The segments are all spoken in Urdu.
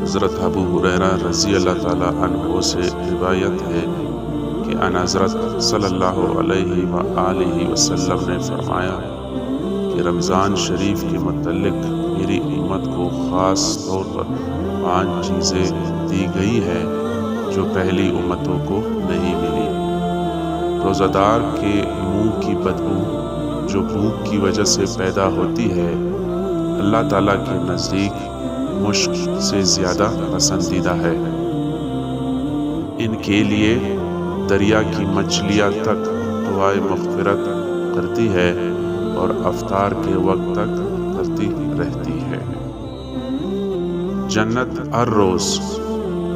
حضرت ابو ہریرہ رضی اللہ تعالیٰ عنہ سے روایت ہے کہ ان حضرت صلی اللہ علیہ وآلہ وسلم نے فرمایا کہ رمضان شریف کے متعلق میری امت کو خاص طور پر 5 چیزیں دی گئی ہیں جو پہلی امتوں کو نہیں ملی۔ روزہ دار کے منہ کی بدبو جو بھوک کی وجہ سے پیدا ہوتی ہے اللہ تعالیٰ کے نزدیک مشک سے زیادہ پسندیدہ ہے۔ ان کے لیے دریا کی مچھلیاں تک دعائے مغفرت کرتی ہے اور افطار کے وقت تک کرتی رہتی ہے۔ جنت ہر روز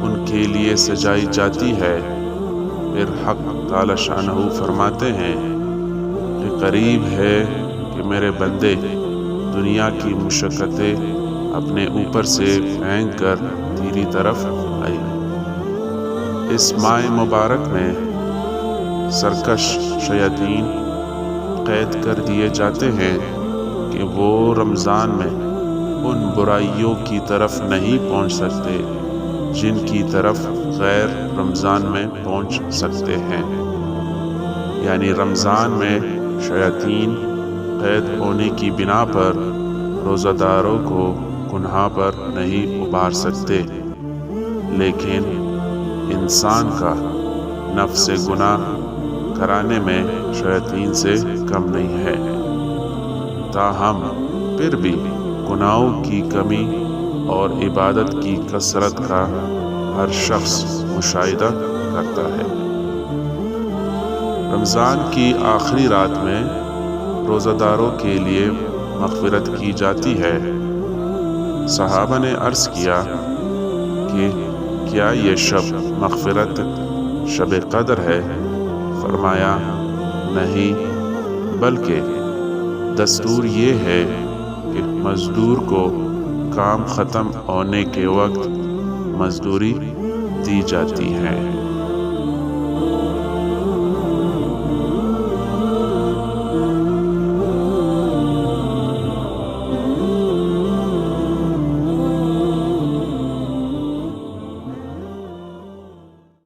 ان کے لیے سجائی جاتی ہے۔ پھر حق تعالی شانہ فرماتے ہیں کہ قریب ہے کہ میرے بندے دنیا کی مشقتیں اپنے اوپر سے پھینک کر تیری طرف آئی۔ اس ماہ مبارک میں سرکش شیاطین قید کر دیے جاتے ہیں کہ وہ رمضان میں ان برائیوں کی طرف نہیں پہنچ سکتے جن کی طرف غیر رمضان میں پہنچ سکتے ہیں۔ یعنی رمضان میں شیاطین قید ہونے کی بنا پر روزہ داروں کو گناہ پر نہیں ابھار سکتے، لیکن انسان کا نفس گناہ کرانے میں شیاطین سے کم نہیں ہے۔ تاہم پھر بھی گناہوں کی کمی اور عبادت کی کثرت کا ہر شخص مشاہدہ کرتا ہے۔ رمضان کی آخری رات میں روزہ داروں کے لیے مغفرت کی جاتی ہے۔ صحابہ نے عرض کیا کہ کیا یہ شب مغفرت شب قدر ہے؟ فرمایا نہیں، بلکہ دستور یہ ہے کہ مزدور کو کام ختم ہونے کے وقت مزدوری دی جاتی ہے۔